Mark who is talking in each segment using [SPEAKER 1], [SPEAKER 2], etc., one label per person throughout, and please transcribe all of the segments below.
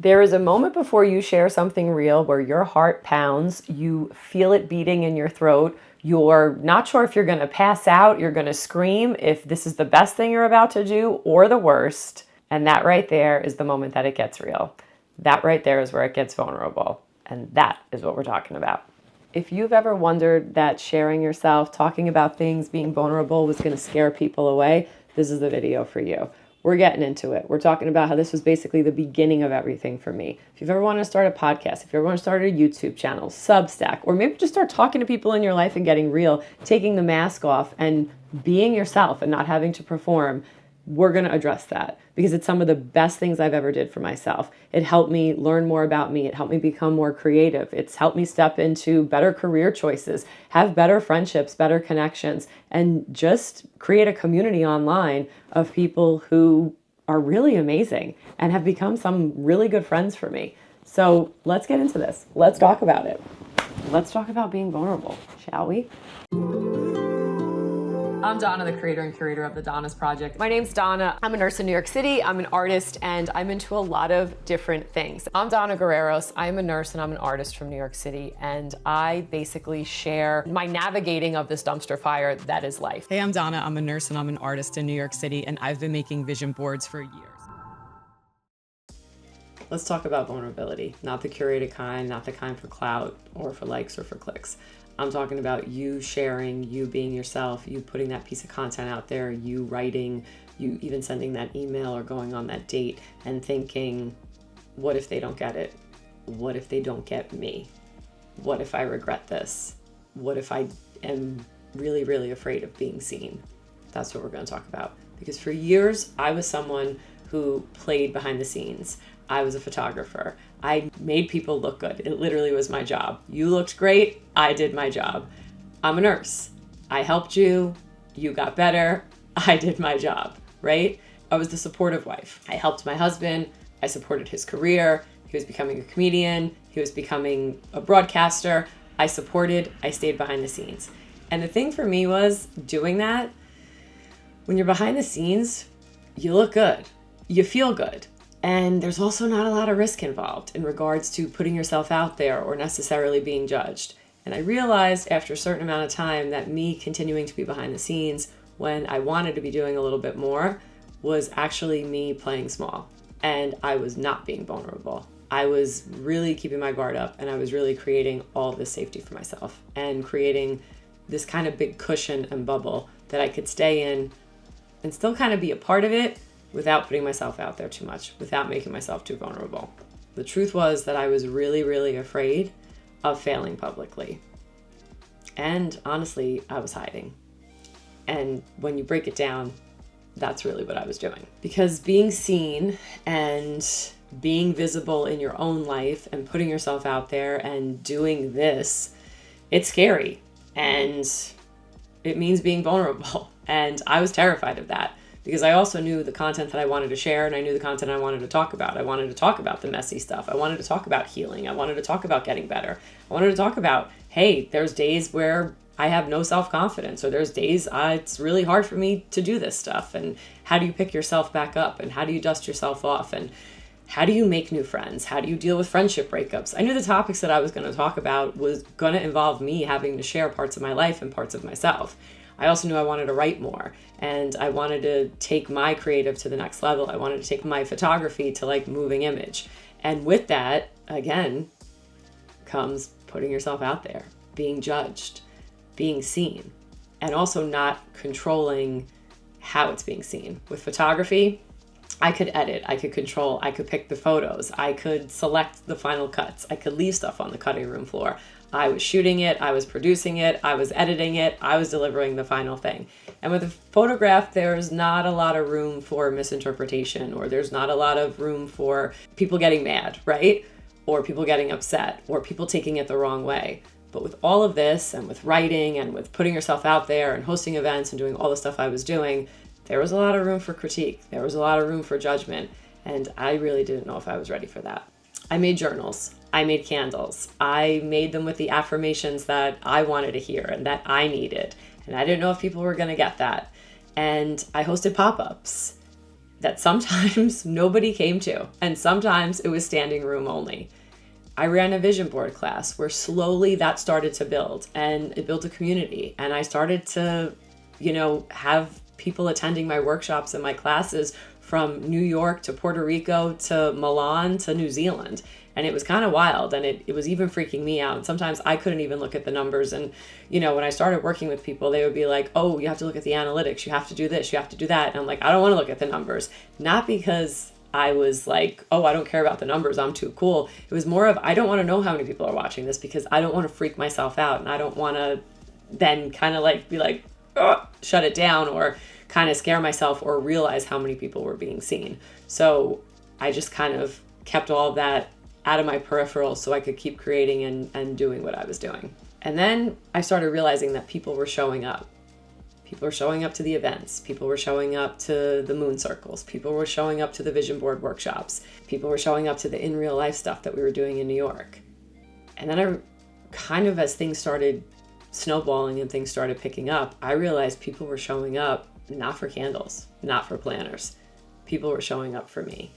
[SPEAKER 1] There is a moment before you share something real where your heart pounds, you feel it beating in your throat, you're not sure if you're going to pass out, you're going to scream, if this is the best thing you're about to do or the worst. And that right there is the moment that it gets real. That right there is where it gets vulnerable. And that is what we're talking about. If you've ever wondered that sharing yourself, talking about things, being vulnerable was going to scare people away, this is the video for you. We're getting into it. We're talking about how this was basically the beginning of everything for me. If you've ever wanted to start a podcast, if you ever want to start a YouTube channel, Substack, or maybe just start talking to people in your life and getting real, taking the mask off and being yourself and not having to perform, we're going to address that because it's some of the best things I've ever did for myself. It helped me learn more about me. It helped me become more creative. It's helped me step into better career choices, have better friendships, better connections, and just create a community online of people who are really amazing and have become some really good friends for me. So let's get into this. Let's talk about it. Let's talk about being vulnerable, shall we? I'm Donna, the creator and curator of the Donas Project. My name's Donna. I'm a nurse in New York City. I'm an artist and I'm into a lot of different things. I'm Donna Guerreros. I'm a nurse and I'm an artist from New York City. And I basically share my navigating of this dumpster fire that is life.
[SPEAKER 2] Hey, I'm Donna. I'm a nurse and I'm an artist in New York City. And I've been making vision boards for years.
[SPEAKER 1] Let's talk about vulnerability. Not the curated kind, not the kind for clout or for likes or for clicks. I'm talking about you sharing, you being yourself, you putting that piece of content out there, you writing, you even sending that email or going on that date and thinking, what if they don't get it? What if they don't get me? What if I regret this? What if I am really, really afraid of being seen? That's what we're going to talk about. Because for years, I was someone who played behind the scenes. I was a photographer. I made people look good. It literally was my job. You looked great. I did my job. I'm a nurse. I helped you. You got better. I did my job, right? I was the supportive wife. I helped my husband. I supported his career. He was becoming a comedian. He was becoming a broadcaster. I supported. I stayed behind the scenes. And the thing for me was doing that, when you're behind the scenes, you look good. You feel good. And there's also not a lot of risk involved in regards to putting yourself out there or necessarily being judged. And I realized after a certain amount of time that me continuing to be behind the scenes when I wanted to be doing a little bit more was actually me playing small. And I was not being vulnerable. I was really keeping my guard up and I was really creating all this safety for myself and creating this kind of big cushion and bubble that I could stay in and still kind of be a part of it without putting myself out there too much, without making myself too vulnerable. The truth was that I was really, really afraid of failing publicly. And honestly, I was hiding. And when you break it down, that's really what I was doing. Because being seen and being visible in your own life and putting yourself out there and doing this, it's scary. And it means being vulnerable. And I was terrified of that. Because I also knew the content that I wanted to share and I knew the content I wanted to talk about. I wanted to talk about the messy stuff. I wanted to talk about healing. I wanted to talk about getting better. I wanted to talk about, hey, there's days where I have no self-confidence or there's days it's really hard for me to do this stuff. And how do you pick yourself back up? And how do you dust yourself off? And how do you make new friends? How do you deal with friendship breakups? I knew the topics that I was going to talk about was going to involve me having to share parts of my life and parts of myself. I also knew I wanted to write more and I wanted to take my creative to the next level. I wanted to take my photography to like moving image. And with that, again, comes putting yourself out there, being judged, being seen, and also not controlling how it's being seen. With photography, I could edit, I could control, I could pick the photos, I could select the final cuts, I could leave stuff on the cutting room floor. I was shooting it, I was producing it, I was editing it, I was delivering the final thing. And with a photograph, there's not a lot of room for misinterpretation, or there's not a lot of room for people getting mad, right? Or people getting upset, or people taking it the wrong way. But with all of this, and with writing, and with putting yourself out there, and hosting events, and doing all the stuff I was doing, there was a lot of room for critique. There was a lot of room for judgment. And I really didn't know if I was ready for that. I made journals. I made candles. I made them with the affirmations that I wanted to hear and that I needed. And I didn't know if people were going to get that. And I hosted pop-ups. that sometimes nobody came to, and sometimes it was standing room only. I ran a vision board class where slowly that started to build, and it built a community. And I started to, have people attending my workshops and my classes from New York to Puerto Rico to Milan to New Zealand. And it was kind of wild, and it was even freaking me out. And sometimes I couldn't even look at the numbers. And, when I started working with people, they would be like, oh, you have to look at the analytics. You have to do this. You have to do that. And I'm like, I don't want to look at the numbers. Not because I was like, oh, I don't care about the numbers, I'm too cool. It was more of, I don't want to know how many people are watching this, because I don't want to freak myself out. And I don't want to then kind of like be like, oh, shut it down, or kind of scare myself, or realize how many people were being seen. So I just kind of kept all of that out of my peripheral so I could keep creating and doing what I was doing. And then I started realizing that people were showing up. People were showing up to the events. People were showing up to the moon circles. People were showing up to the vision board workshops. People were showing up to the in real life stuff that we were doing in New York. And then I kind of, as things started snowballing and things started picking up, I realized people were showing up not for candles, not for planners. People were showing up for me.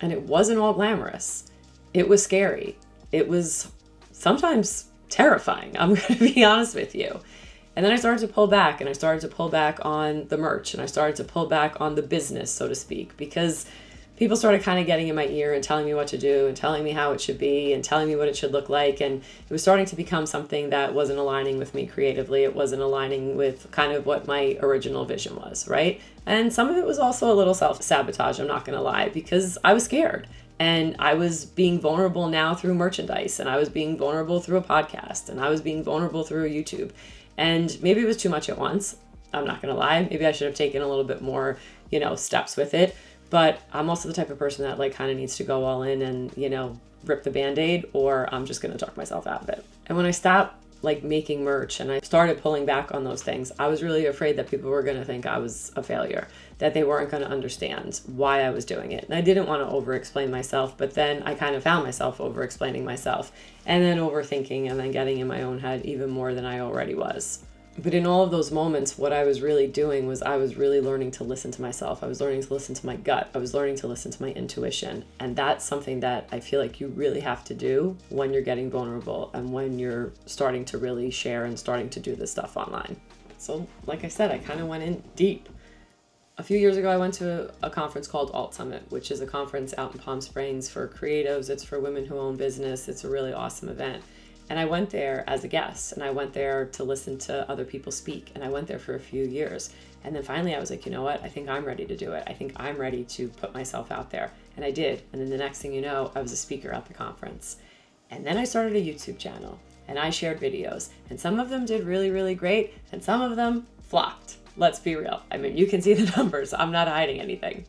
[SPEAKER 1] And it wasn't all glamorous. It was scary. It was sometimes terrifying. I'm going to be honest with you. And then I started to pull back, and I started to pull back on the merch, and I started to pull back on the business, so to speak, because people started kind of getting in my ear and telling me what to do and telling me how it should be and telling me what it should look like. And it was starting to become something that wasn't aligning with me creatively. It wasn't aligning with kind of what my original vision was, right? And some of it was also a little self-sabotage, I'm not going to lie, because I was scared. And I was being vulnerable now through merchandise, and I was being vulnerable through a podcast, and I was being vulnerable through YouTube. And maybe it was too much at once. I'm not going to lie. Maybe I should have taken a little bit more, steps with it. But I'm also the type of person that kind of needs to go all in and, rip the Band-Aid, or I'm just going to talk myself out of it. And when I stopped making merch and I started pulling back on those things, I was really afraid that people were going to think I was a failure, that they weren't going to understand why I was doing it. And I didn't want to over-explain myself, but then I kind of found myself over-explaining myself, and then overthinking, and then getting in my own head even more than I already was. But in all of those moments, what I was really doing was I was really learning to listen to myself. I was learning to listen to my gut. I was learning to listen to my intuition. And that's something that I feel like you really have to do when you're getting vulnerable and when you're starting to really share and starting to do this stuff online. So like I said, I kind of went in deep. A few years ago, I went to a conference called AltSummit, which is a conference out in Palm Springs for creatives. It's for women who own business. It's a really awesome event. And I went there as a guest, and I went there to listen to other people speak. And I went there for a few years. And then finally I was like, you know what? I think I'm ready to do it. I think I'm ready to put myself out there. And I did. And then the next thing you know, I was a speaker at the conference. And then I started a YouTube channel, and I shared videos. And some of them did really, really great. And some of them flopped. Let's be real. I mean, you can see the numbers. I'm not hiding anything.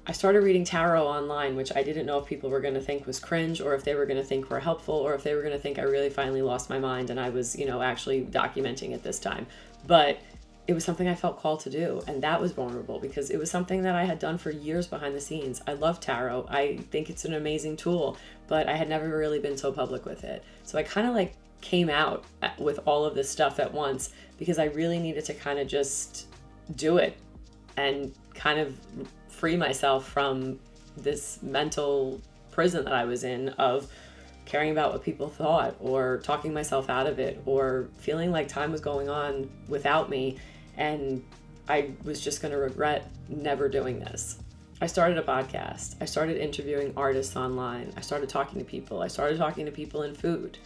[SPEAKER 1] I started reading tarot online, which I didn't know if people were going to think was cringe, or if they were going to think were helpful, or if they were going to think I really finally lost my mind and I was, actually documenting it this time. But it was something I felt called to do, and that was vulnerable because it was something that I had done for years behind the scenes. I love tarot. I think it's an amazing tool, but I had never really been so public with it. So I kind of came out with all of this stuff at once because I really needed to kind of just do it and kind of free myself from this mental prison that I was in of caring about what people thought, or talking myself out of it, or feeling like time was going on without me and I was just going to regret never doing this. I started a podcast. I started interviewing artists online. I started talking to people. I started talking to people in food.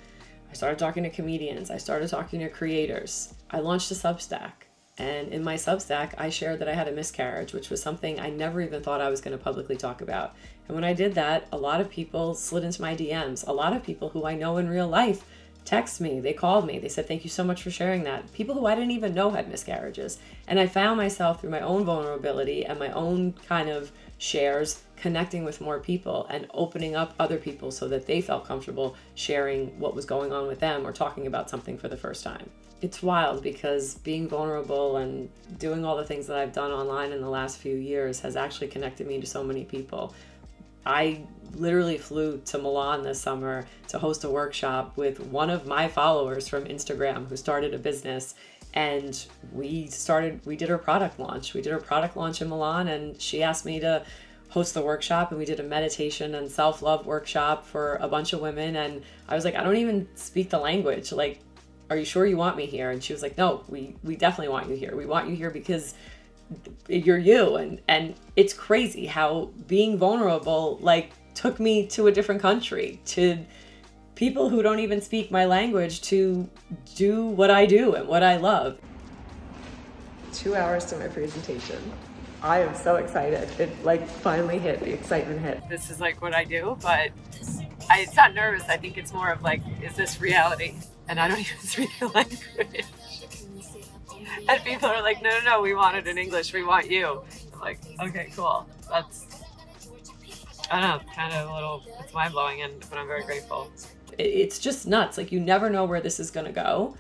[SPEAKER 1] I started talking to comedians. I started talking to creators. I launched a Substack. And in my Substack, I shared that I had a miscarriage, which was something I never even thought I was going to publicly talk about. And when I did that, a lot of people slid into my DMs. A lot of people who I know in real life text me. They called me. They said, thank you so much for sharing that. People who I didn't even know had miscarriages. And I found myself through my own vulnerability and my own kind of shares connecting with more people and opening up other people so that they felt comfortable sharing what was going on with them or talking about something for the first time. It's wild because being vulnerable and doing all the things that I've done online in the last few years has actually connected me to so many people. I literally flew to Milan this summer to host a workshop with one of my followers from Instagram who started a business, and we did her product launch. We did her product launch in Milan, and she asked me to host the workshop, and we did a meditation and self-love workshop for a bunch of women. And I was like, I don't even speak the language. Like, are you sure you want me here? And she was like, no, we definitely want you here. We want you here because you're you. And it's crazy how being vulnerable, like, took me to a different country, to people who don't even speak my language, to do what I do and what I love. 2 hours to my presentation. I am so excited. It like finally hit, the excitement hit. This is like what I do, but it's not nervous. I think it's more of like, is this reality? And I don't even speak the language. And people are like, no, we want it in English. We want you. I'm like, okay, cool. That's, I don't know, kind of a little, it's mind blowing, but I'm very grateful. It's just nuts. Like, you never know where this is going to go,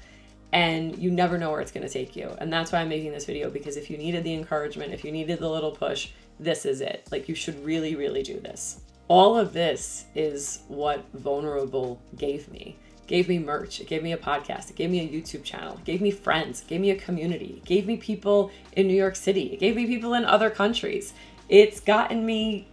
[SPEAKER 1] and you never know where it's going to take you. And that's why I'm making this video, because if you needed the encouragement, if you needed the little push, this is it. Like, you should really, really do this. All of this is what Vulnerable gave me. It gave me merch. It gave me a podcast. It gave me a YouTube channel. It gave me friends. It gave me a community. It gave me people in New York City. It gave me people in other countries. It's gotten me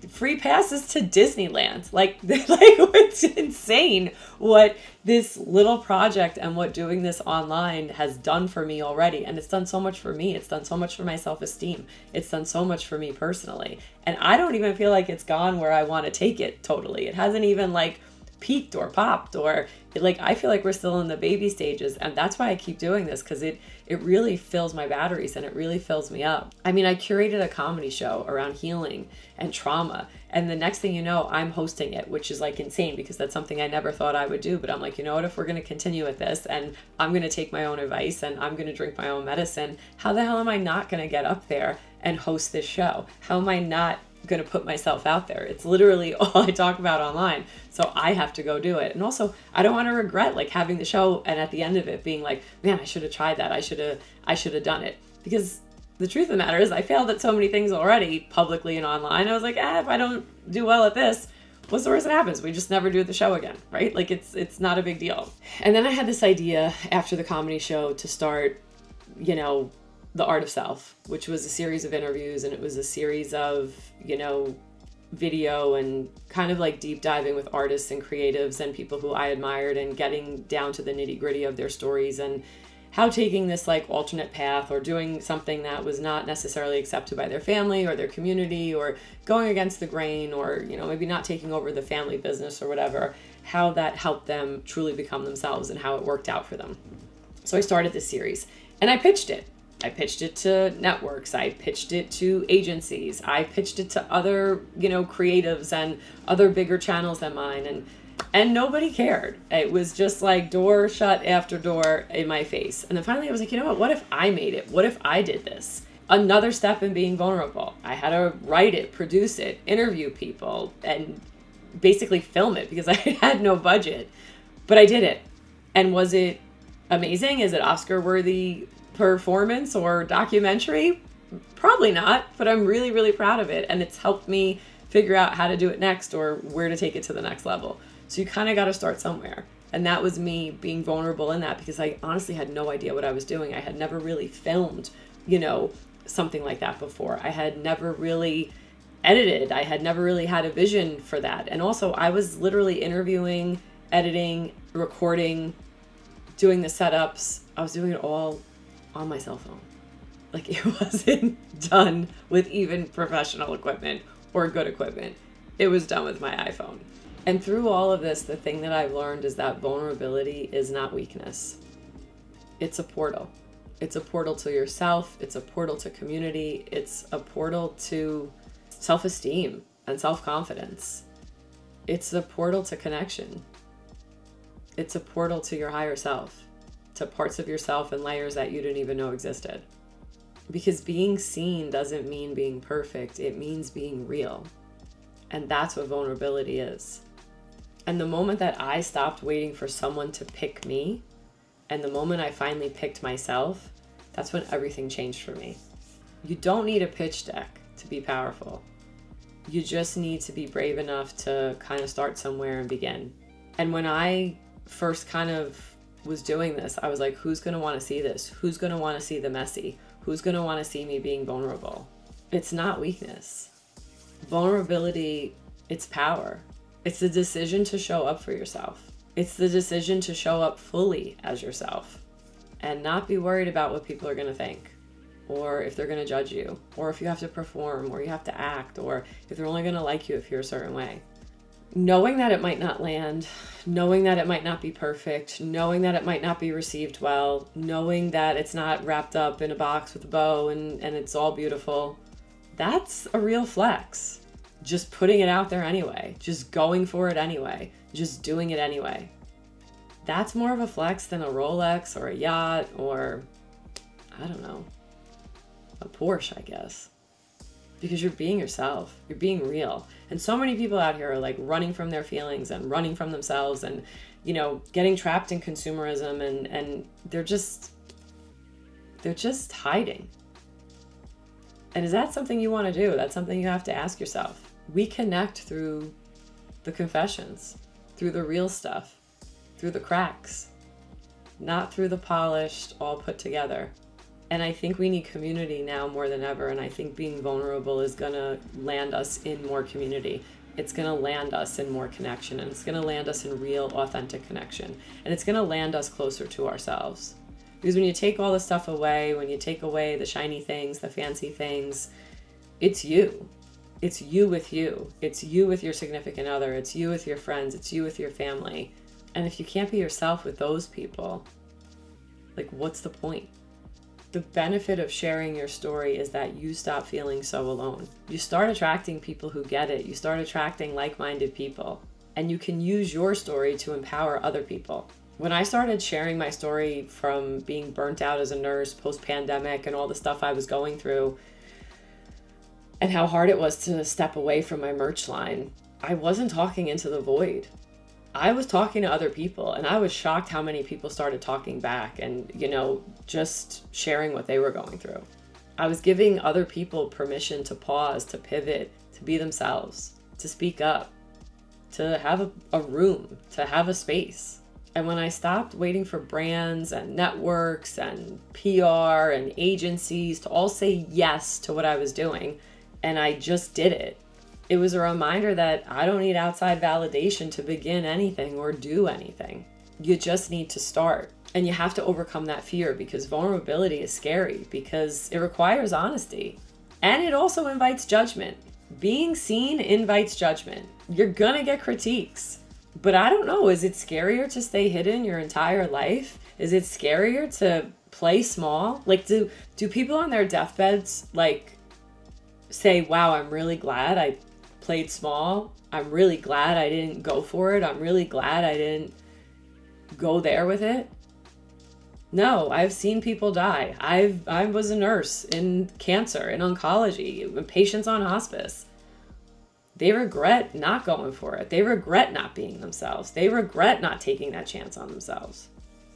[SPEAKER 1] free passes to Disneyland. Like it's insane what this little project and what doing this online has done for me already. And it's done so much for me. It's done so much for my self-esteem. It's done so much for me personally. And I don't even feel like it's gone where I want to take it totally. It hasn't even like peaked or popped, or like, I feel like we're still in the baby stages. And that's why I keep doing this, because it really fills my batteries and it really fills me up. I mean, I curated a comedy show around healing and trauma, and the next thing you know, I'm hosting it, which is like insane, because that's something I never thought I would do. But I'm like, you know what, if we're going to continue with this, and I'm going to take my own advice and I'm going to drink my own medicine, how the hell am I not going to get up there and host this show? How am I not going to put myself out there? It's literally all I talk about online, so I have to go do it. And also, I don't want to regret like having the show and at the end of it being like, man, I should have tried that. I should have done it. Because the truth of the matter is, I failed at so many things already, publicly and online. I was like, if I don't do well at this, what's the worst that happens? We just never do the show again, right? Like, it's not a big deal. And then I had this idea after the comedy show to start, The Art of Self, which was a series of interviews, and it was a series of, video and kind of like deep diving with artists and creatives and people who I admired, and getting down to the nitty gritty of their stories and how taking this like alternate path, or doing something that was not necessarily accepted by their family or their community, or going against the grain, or, maybe not taking over the family business or whatever, how that helped them truly become themselves and how it worked out for them. So I started this series and I pitched it. I pitched it to networks. I pitched it to agencies. I pitched it to other, creatives and other bigger channels than mine. And nobody cared. It was just like door shut after door in my face. And then finally I was like, you know what if I made it? What if I did this? Another step in being vulnerable. I had to write it, produce it, interview people, and basically film it, because I had no budget. But I did it. And was it amazing? Is it Oscar-worthy performance or documentary? Probably not, but I'm really, really proud of it. And it's helped me figure out how to do it next, or where to take it to the next level. So you kind of got to start somewhere. And that was me being vulnerable in that, because I honestly had no idea what I was doing. I had never really filmed, something like that before. I had never really edited. I had never really had a vision for that. And also, I was literally interviewing, editing, recording, doing the setups. I was doing it all on my cell phone. Like, it wasn't done with even professional equipment or good equipment. It was done with my iPhone. And through all of this, the thing that I've learned is that vulnerability is not weakness. It's a portal. It's a portal to yourself. It's a portal to community. It's a portal to self-esteem and self-confidence. It's a portal to connection. It's a portal to your higher self, to parts of yourself and layers that you didn't even know existed. Because being seen doesn't mean being perfect. It means being real. And that's what vulnerability is. And the moment that I stopped waiting for someone to pick me, and the moment I finally picked myself, that's when everything changed for me. You don't need a pitch deck to be powerful. You just need to be brave enough to kind of start somewhere and begin. And when I first kind of was doing this, I was like, who's going to want to see this? Who's going to want to see the messy? Who's going to want to see me being vulnerable? It's not weakness. Vulnerability, it's power. It's the decision to show up for yourself. It's the decision to show up fully as yourself and not be worried about what people are going to think, or if they're going to judge you, or if you have to perform, or you have to act, or if they're only going to like you if you're a certain way. Knowing that it might not land, knowing that it might not be perfect, knowing that it might not be received well, knowing that it's not wrapped up in a box with a bow and it's all beautiful, that's a real flex. Just putting it out there anyway, just going for it anyway, just doing it anyway. That's more of a flex than a Rolex or a yacht or, I don't know, a Porsche, I guess. Because you're being yourself, you're being real. And so many people out here are like running from their feelings and running from themselves and, you know, getting trapped in consumerism and they're just hiding. And is that something you want to do? That's something you have to ask yourself. We connect through the confessions, through the real stuff, through the cracks, not through the polished, all put together. And I think we need community now more than ever. And I think being vulnerable is going to land us in more community. It's going to land us in more connection. And it's going to land us in real, authentic connection. And it's going to land us closer to ourselves. Because when you take all the stuff away, when you take away the shiny things, the fancy things, it's you. It's you with you. It's you with your significant other. It's you with your friends. It's you with your family. And if you can't be yourself with those people, like, what's the point? The benefit of sharing your story is that you stop feeling so alone. You start attracting people who get it. You start attracting like-minded people. And you can use your story to empower other people. When I started sharing my story from being burnt out as a nurse post-pandemic and all the stuff I was going through and how hard it was to step away from my merch line, I wasn't talking into the void. I was talking to other people, and I was shocked how many people started talking back and, you know, just sharing what they were going through. I was giving other people permission to pause, to pivot, to be themselves, to speak up, to have a room, to have a space. And when I stopped waiting for brands and networks and PR and agencies to all say yes to what I was doing, and I just did it, it was a reminder that I don't need outside validation to begin anything or do anything. You just need to start. And you have to overcome that fear, because vulnerability is scary, because it requires honesty. And it also invites judgment. Being seen invites judgment. You're gonna get critiques. But I don't know, is it scarier to stay hidden your entire life? Is it scarier to play small? Like, do people on their deathbeds, like, say, wow, I'm really glad I played small. I'm really glad I didn't go for it. I'm really glad I didn't go there with it. No, I've seen people die. I was a nurse in cancer, in oncology, patients on hospice. They regret not going for it. They regret not being themselves. They regret not taking that chance on themselves.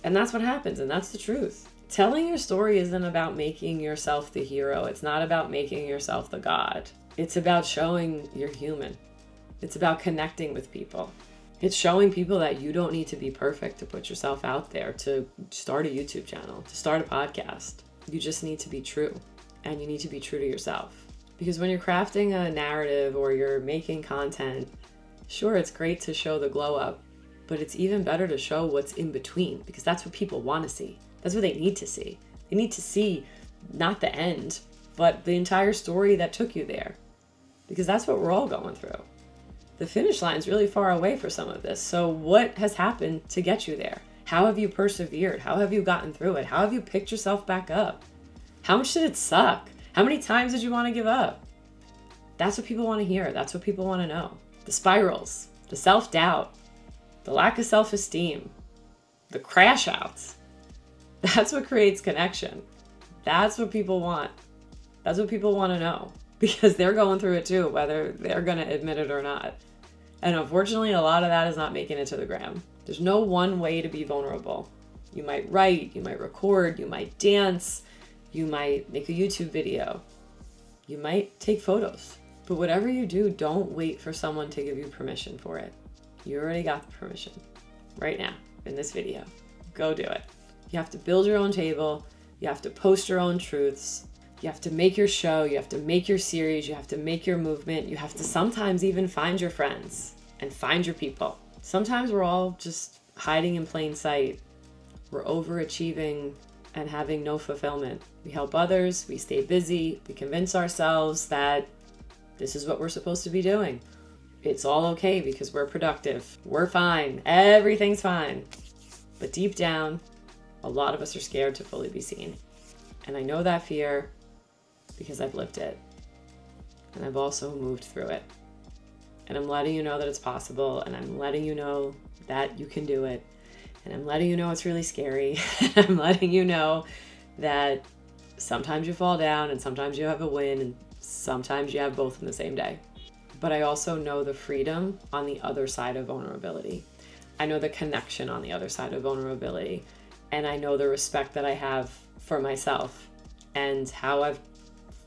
[SPEAKER 1] And that's what happens, and that's the truth. Telling your story isn't about making yourself the hero. It's not about making yourself the god. It's about showing you're human. It's about connecting with people. It's showing people that you don't need to be perfect to put yourself out there, to start a YouTube channel, to start a podcast. You just need to be true, and you need to be true to yourself. Because when you're crafting a narrative or you're making content, sure, it's great to show the glow up, but it's even better to show what's in between, because that's what people want to see. That's what they need to see. They need to see not the end, but the entire story that took you there, because that's what we're all going through. The finish line's really far away for some of this. So what has happened to get you there? How have you persevered? How have you gotten through it? How have you picked yourself back up? How much did it suck? How many times did you want to give up? That's what people want to hear. That's what people want to know. The spirals, the self-doubt, the lack of self-esteem, the crash outs. That's what creates connection. That's what people want. That's what people want to know, because they're going through it too, whether they're going to admit it or not. And unfortunately, a lot of that is not making it to the gram. There's no one way to be vulnerable. You might write, you might record, you might dance, you might make a YouTube video, you might take photos. But whatever you do, don't wait for someone to give you permission for it. You already got the permission right now in this video. Go do it. You have to build your own table. You have to post your own truths. You have to make your show, you have to make your series, you have to make your movement, you have to sometimes even find your friends and find your people. Sometimes we're all just hiding in plain sight. We're overachieving and having no fulfillment. We help others, we stay busy, we convince ourselves that this is what we're supposed to be doing. It's all okay because we're productive. We're fine. Everything's fine. But deep down, a lot of us are scared to fully be seen. And I know that fear because I've lived it. And I've also moved through it. And I'm letting you know that it's possible. And I'm letting you know that you can do it. And I'm letting you know it's really scary. I'm letting you know that sometimes you fall down and sometimes you have a win and sometimes you have both in the same day. But I also know the freedom on the other side of vulnerability. I know the connection on the other side of vulnerability. And I know the respect that I have for myself and how I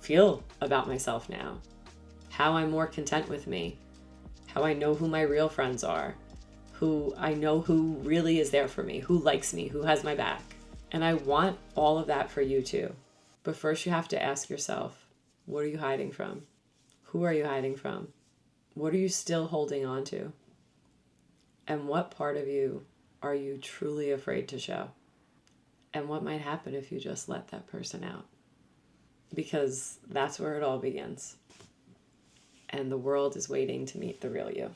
[SPEAKER 1] feel about myself now. How I'm more content with me. How I know who my real friends are. Who I know who really is there for me. Who likes me. Who has my back. And I want all of that for you too. But first you have to ask yourself, what are you hiding from? Who are you hiding from? What are you still holding on to? And what part of you are you truly afraid to show? And what might happen if you just let that person out? Because that's where it all begins. And the world is waiting to meet the real you.